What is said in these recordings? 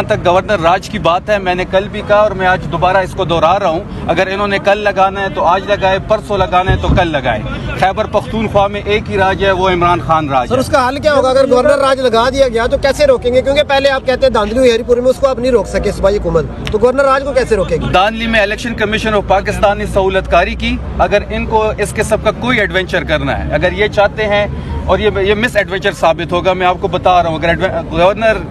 तक गवर्नर राज की बात है, मैंने कल भी कहा और मैं आज दोबारा इसको दोहरा रहा हूँ, अगर इन्होंने कल लगाना है तो आज लगाए, परसों लगाना है तो कल लगाए। खैबर पख्तूनख्वा में एक ही राज है, वो इमरान खान राज सर, है। उसका हल क्या होगा अगर गवर्नर राज लगा दिया गया तो कैसे रोकेंगे? क्योंकि पहले आप कहते हैं धांधली हुई हरीपुर में, उसको आप नहीं रोक सके सूबाई हुकूमत, तो गवर्नर राज को कैसे रोकेगी? दानली में इलेक्शन कमीशन ऑफ पाकिस्तान ने सहूलतकारी की। अगर इनको इस किस्म का कोई एडवेंचर करना है, अगर ये चाहते हैं, और ये मिस एडवेंचर साबित होगा, मैं आपको बता रहा हूँ, अगर गवर्नर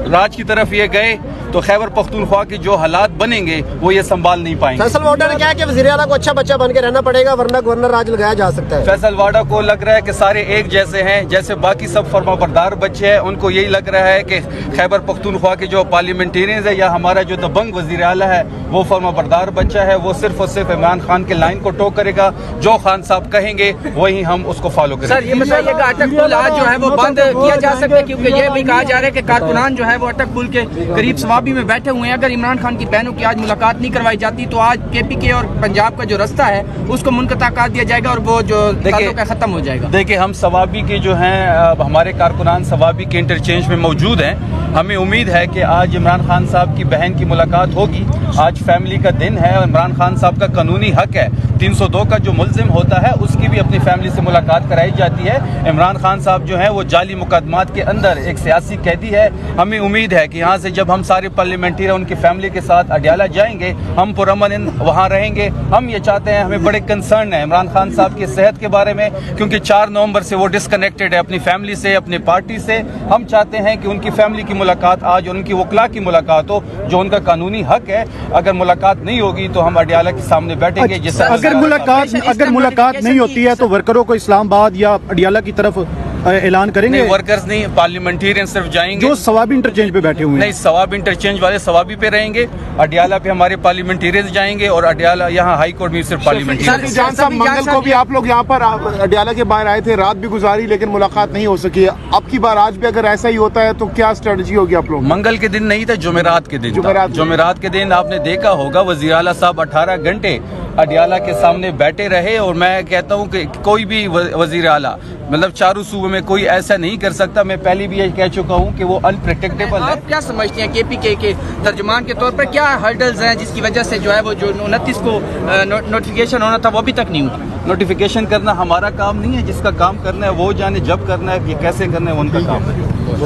राज की तरफ ये गए तो खैबर पख्तूनख्वा के जो हालात बनेंगे वो ये संभाल नहीं पाएंगे। फैसल वाडा ने कहा कि वज़ीर आला को अच्छा बच्चा बन के रहना पड़ेगा, वरना गवर्नर राज लगाया जा सकता है। फैसल वाडा को लग रहा है कि सारे एक जैसे हैं, जैसे बाकी सब फर्माबरदार बच्चे हैं, उनको यही लग रहा है कि खैबर पख्तूनख्वा के जो पार्लियामेंटेरियंस है या हमारा जो दबंग वज़ीर आला है वो फर्माबरदार बच्चा है, वो सिर्फ और सिर्फ इमरान खान के लाइन को टो करेगा, जो खान साहब कहेंगे वही हम उसको फॉलो करेंगे। सर, ये बताइएगा अटक पुल आज जो है वो बंद किया जा सकता है, क्योंकि ये भी कहा जा रहा है कि कारकुनान जो है वो अटक पुल के करीब सवाबी में बैठे हुए हैं। अगर इमरान खान की बहनों की आज मुलाकात नहीं करवाई जाती तो आज KPK और पंजाब का जो रास्ता है उसको मुनक़ता कर दिया जाएगा और वो जो ताल्लुक है खत्म हो जाएगा। देखिए, हम सवाबी के जो हैं, हमारे कारकुनान सवाबी के इंटरचेंज में मौजूद हैं। हमें उम्मीद है कि आज इमरान खान साहब की बहन की मुलाकात होगी। आज फैमिली का दिन है और इमरान खान साहब का कानूनी हक है, 302 का जो मुल्जिम होता है उसकी भी अपनी फैमिली से मुलाकात कराई जाती है। इमरान खान साहब जो हैं वो जाली मुकदमात के अंदर एक सियासी कैदी है। हमें उम्मीद है कि यहाँ से जब हम सारे पार्लियामेंटेरियन उनकी फैमिली के साथ अडियाला जाएंगे, हम पुरअमन वहाँ रहेंगे। हम ये चाहते हैं, हमें बड़े कंसर्न है इमरान खान साहब की सेहत के बारे में, क्योंकि 4 नवंबर से वो डिसकनेक्टेड है अपनी फैमिली से, अपनी पार्टी से। हम चाहते हैं कि उनकी फैमिली की मुलाकात आज उनकी वकला की मुलाकात हो, जो उनका कानूनी हक है। अगर मुलाकात नहीं होगी तो हम अडियाला के सामने बैठेंगे। जिससे अगर मुलाकात नहीं होती है तो वर्करों को इस्लामाबाद या अडियाला की तरफ ऐलान करेंगे? नहीं, वर्कर्स नहीं, पार्लियामेंटेरियन सिर्फ जाएंगे जो सवाबी इंटरचेंज पे बैठे हुए हैं। नहीं, सवाबी इंटरचेंज वाले सवाबी पे रहेंगे, अडियाला पे हमारे पार्लियामेंटेरियन जाएंगे और अडियाला यहाँ हाई कोर्ट में सिर्फ पार्लियामेंटेरियन। जान साहब, मंगल को भी आप लोग यहाँ पर अडियाला के बाहर आए थे, रात भी गुजारी लेकिन मुलाकात नहीं हो सकी। अब की बार आज भी अगर ऐसा ही होता है तो क्या स्ट्रेटजी होगी आप लोग? मंगल के दिन नहीं था, जुमेरात के दिन। जुमेरात के दिन आपने देखा होगा वज़ीर आला साहब 18 घंटे अडियाला के सामने बैठे रहे। और मैं कहता हूँ कि कोई भी वज़ीर आला, मतलब चारों सूबे में कोई ऐसा नहीं कर सकता। मैं पहले भी ये कह चुका हूँ कि वो अनप्रेडिक्टेबल है। आप क्या समझते हैं KPK के तर्जुमान के तौर पर क्या हर्डल्स हैं जिसकी वजह से जो है वो जो 29 को नोटिफिकेशन होना था वो अभी तक नहीं हुआ? नोटिफिकेशन करना हमारा काम नहीं है, जिसका काम करना है वो जाने, जब करना है, ये कैसे करना है, उनका काम है।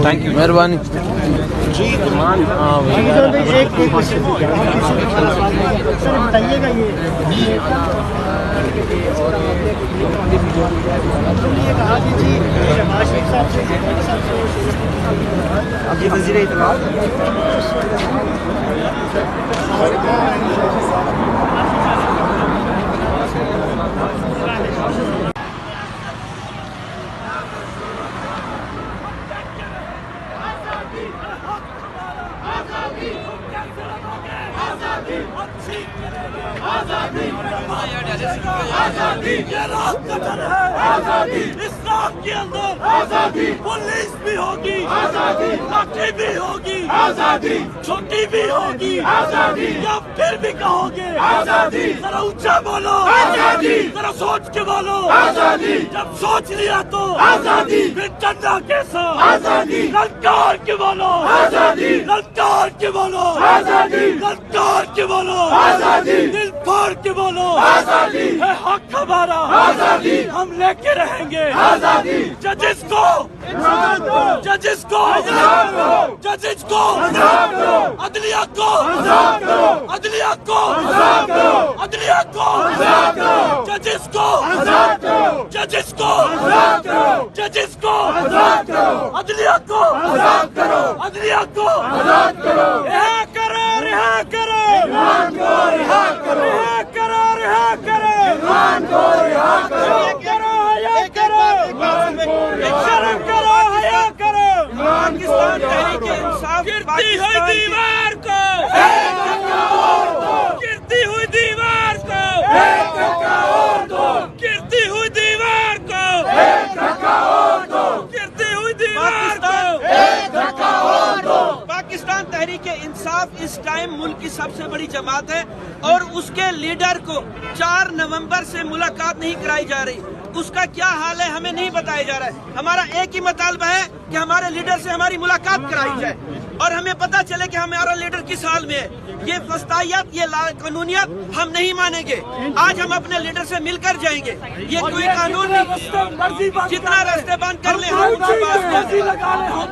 थैंक यू, मेहरबानी। अभी वज़ीर इत्तलात आजादी, ये रात का डर है। आजादी, इस रात के अंदर आजादी, पुलिस भी होगी, आजादी, लाठी भी होगी, आजादी, छोटी भी होगी, आजादी, या फिर भी कहोगे आजादी? जरा ऊंचा बोलो आजादी, जरा सोच के बोलो आजादी। जब सोच लिया तो आजादी, फिर डरना कैसा? आजादी, ललकार के बोलो आजादी, ललकार के बोलो आजादी, ललकार के बोलो आजादी, दिल फाड़ के बोलो आजादी। है हक हमारा आजादी, हम लेके रहेंगे आजादी। जजेस को, जजेस को, जजेस को, अदलिया को, अदलिया को, अदलिया को, जजेस को, जजेस को, जजेस को, अदलिया को, अदलिया को, रिहा करो, रिहा करो, इमरान को रिहा करो, रिहा करो, रिहा करो, इमरान को रिहा करो, हया करो, शर्म करो, हया करो। पाकिस्तान तहरीक इंसाफ गिरती हुई दीवार को, गिरती हुई दीवार को, गिरती हुई दीवार को, गिरती हुई दीवार को। पाकिस्तान तहरीक इंसाफ इस टाइम मुल्क की सबसे बड़ी जमात है और उसके लीडर को 4 नवंबर से मुलाकात नहीं कराई जा रही। उसका क्या हाल है हमें नहीं बताया जा रहा है। हमारा एक ही मुतालबा है कि हमारे लीडर से हमारी मुलाकात कराई जाए। और हमें पता चले कि हमारा लीडर किस हाल में है। ये फस्तायत, ये कानूनियत हम नहीं मानेंगे। आज हम अपने लीडर से मिलकर जाएंगे। ये कोई कानून नहीं, जितना रास्ते बंद कर ले हम उनके पास तो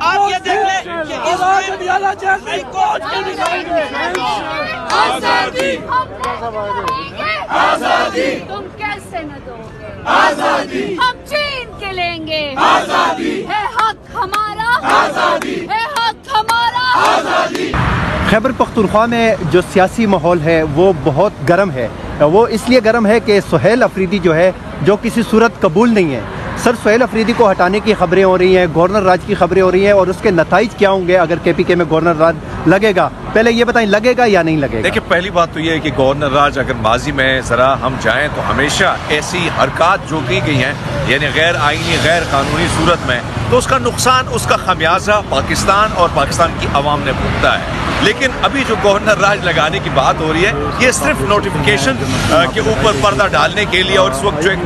आप ये देख ले कि इस आजादी तुम कैसे न दोगे आजादी, हम छीन के लेंगे आजादी, है हक हमारा आजादी, है हक हमारा आजादी। खैबर पख्तूनख्वा में जो सियासी माहौल है वो बहुत गर्म है। वो इसलिए गर्म है कि सुहेल अफरीदी जो है, जो किसी सूरत कबूल नहीं है। सर सुहेल अफरीदी को हटाने की खबरें हो रही हैं, गवर्नर राज की खबरें हो रही हैं, और उसके नताइज क्या होंगे अगर KPK में गवर्नर राज लगेगा? पहले ये बताएं, लगेगा या नहीं लगेगा? देखिए, पहली बात तो ये है कि गवर्नर राज अगर माजी में ज़रा हम जाएं तो हमेशा ऐसी हरकत जो की गई हैं, यानी गैर आईनी गैर कानूनी सूरत में, तो उसका नुकसान, उसका खमियाजा पाकिस्तान और पाकिस्तान की आवाम ने भुगता है। लेकिन अभी जो गवर्नर राज लगाने की बात हो रही है, ये सिर्फ नोटिफिकेशन के ऊपर पर्दा डालने के लिए, और इस वक्त जो एक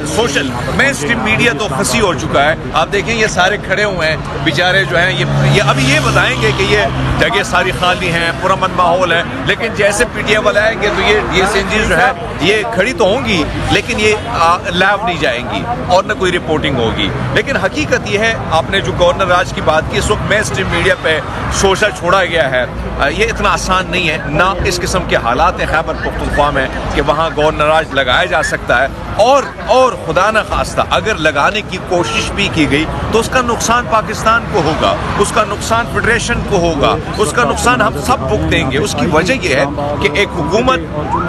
सोशल मेन स्ट्रीम मीडिया तो फंसी हो चुका है। आप देखें ये सारे खड़े हुए हैं बेचारे जो हैं, ये अभी ये बताएंगे कि ये जगह सारी खाली हैं, पुरअमन माहौल है, लेकिन जैसे PTI वाले आएंगे तो ये सीनरीज जो है ये खड़ी तो होंगी, लेकिन ये लैब नहीं जाएंगी और न कोई रिपोर्टिंग होगी। लेकिन हकीकत ये है, आपने जो गवर्नर राज की बात की, इस वक्त मेन स्ट्रीम मीडिया पे शोशा छोड़ा गया है। ये इतना आसान नहीं है, ना इस किस्म के हालात हैं खैबर पख्तूनख्वा में कि वहाँ गवर्नर राज लगाया जा सकता है। और खुदा न खास्ता अगर लगाने की कोशिश भी की गई तो उसका नुकसान पाकिस्तान को होगा, उसका नुकसान फेडरेशन को होगा, उसका नुकसान हम सब भुगतेंगे। उसकी वजह यह है कि एक हुकूमत,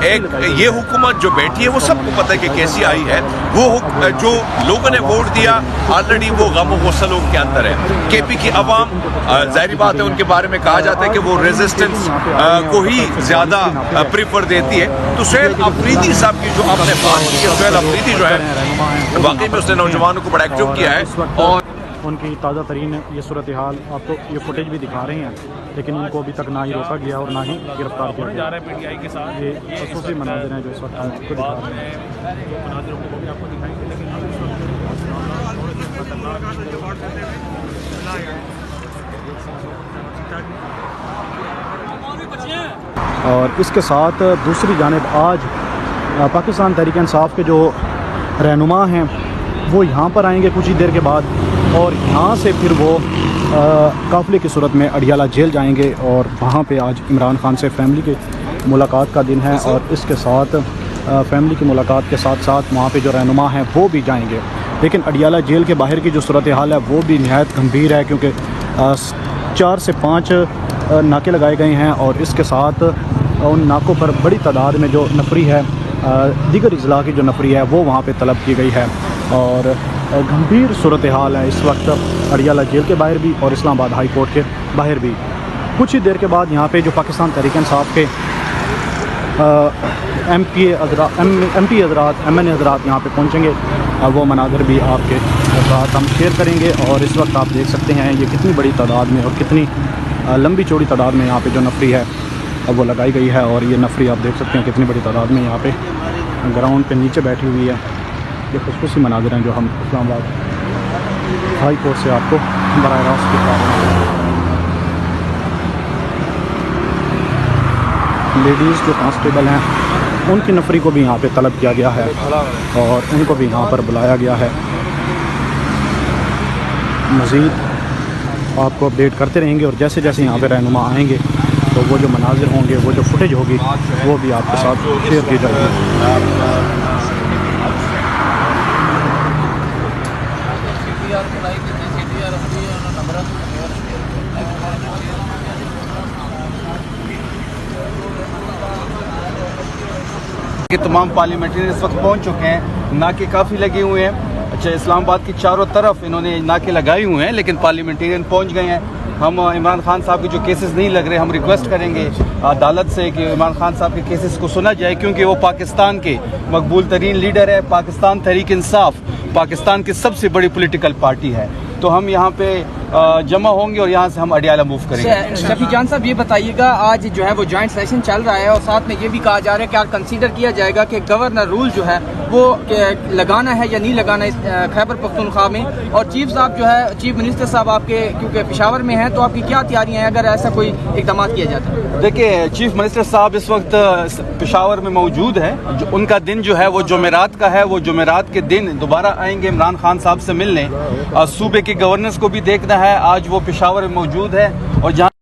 ये हुकूमत जो बैठी है वो सबको पता है कि कैसी आई है। वो जो लोगों ने वोट दिया ऑलरेडी वो गम व गुस्सा लोग के अंदर है। KP की अवाम, जाहिर बात है उनके बारे में कहा जाता है कि वो रेजिस्टेंस को ही ज़्यादा प्रीफर देती है। तो सुहेल अफरीदी साहब की जो आपने बात की, सुहेल अफरीदी जो है वाकई में उसने नौजवानों को बड़ा एक्टिव किया है। और उनकी ताज़ा तरीन ये सूरत हाल आपको ये फुटेज भी दिखा रहे हैं, लेकिन उनको अभी तक ना ही रोका गया और ना ही गिरफ्तार किया गया। PTI के साथ ये खसूसी मनाज़िर हैं जो इस वक्त आपको दिखा रहे हैं। मनाज़िरों को भी आपको दिखाएंगे, लेकिन और इसके साथ दूसरी जानिब आज पाकिस्तान तहरीक इंसाफ के जो रहनुमा हैं वो यहाँ पर आएंगे कुछ ही देर के बाद, और यहाँ से फिर वो काफ़िले की सूरत में अडियाला जेल जाएंगे। और वहाँ पे आज इमरान खान से फैमिली की मुलाकात का दिन है, और इसके साथ फैमिली की मुलाकात के साथ साथ वहाँ पे जो रहनुमा हैं वो भी जाएंगे। लेकिन अडियाला जेल के बाहर की जो सूरत हाल है वो भी निहायत गंभीर है, क्योंकि 4 से 5 नाके लगाए गए हैं, और इसके साथ उन नाकों पर बड़ी तादाद में जो नफरी है, दीगर अजला की जो नफरी है वो वहाँ पे तलब की गई है। और गंभीर सूरत हाल है इस वक्त अडियाला जेल के बाहर भी और इस्लामाबाद हाई कोर्ट के बाहर भी। कुछ ही देर के बाद यहाँ पे जो पाकिस्तान तहरीक इंसाफ के MP हज़रात, MNA हज़रात यहाँ पे पहुँचेंगे, वो मनाज़िर भी आपके साथ हम शेयर करेंगे। और इस वक्त आप देख सकते हैं ये कितनी बड़ी तादाद में और कितनी लंबी चौड़ी तादाद में यहाँ पे जो नफरी है वो लगाई गई है। और ये नफरी आप देख सकते हैं कितनी बड़ी तादाद में यहाँ पे ग्राउंड पे नीचे बैठी हुई है। ये खुशखुशी मनाज़िर हैं जो हम इस्लामाबाद हाई कोर्ट से आपको बराह रास्त दिखा रहे हैं। लेडीज़ जो कांस्टेबल हैं उनकी नफरी को भी यहाँ पे तलब किया गया है और उनको भी यहाँ पर बुलाया गया है। मज़ीद आपको अपडेट करते रहेंगे, और जैसे जैसे यहाँ पे रहनुमा आएंगे तो वो जो मनाजिर होंगे, वो जो फुटेज होगी, वो भी आपके साथ शेयर की जाएगी। कि तमाम पार्लियामेंटेरियन इस वक्त पहुंच चुके हैं। नाके काफ़ी लगे हुए हैं। अच्छा, इस्लामाबाद की चारों तरफ इन्होंने नाके लगाए हुए हैं, लेकिन पार्लियामेंटेरियन पहुंच गए हैं। हम इमरान खान साहब के जो केसेस नहीं लग रहे, हम रिक्वेस्ट करेंगे अदालत से कि इमरान खान साहब के केसेस को सुना जाए, क्योंकि वो पाकिस्तान के मकबूल तरीन लीडर है। पाकिस्तान तहरीक इंसाफ पाकिस्तान की सबसे बड़ी पॉलिटिकल पार्टी है। तो हम यहाँ पे जमा होंगे और यहाँ से हम अडियाला मूव करेंगे। शफी जान साहब, ये बताइएगा, आज जो है वो जॉइंट सेशन चल रहा है और साथ में ये भी कहा जा रहा है कि आज कंसीडर किया जाएगा कि गवर्नर रूल जो है वो लगाना है या नहीं लगाना इस खैबर पख्तूनख्वा में। और चीफ साहब जो है, चीफ मिनिस्टर साहब आपके क्योंकि पेशावर में हैं, तो आपकी क्या तैयारियां हैं अगर ऐसा कोई इक़दाम किया जाता है? देखिए, चीफ मिनिस्टर साहब इस वक्त पेशावर में मौजूद है। उनका दिन जो है वो जुमेरात का है। वो जुमेरात के दिन दोबारा आएंगे इमरान खान साहब से मिलने। सूबे के गवर्नर्स को भी देखना है। आज वो पेशावर में मौजूद है और जहाँ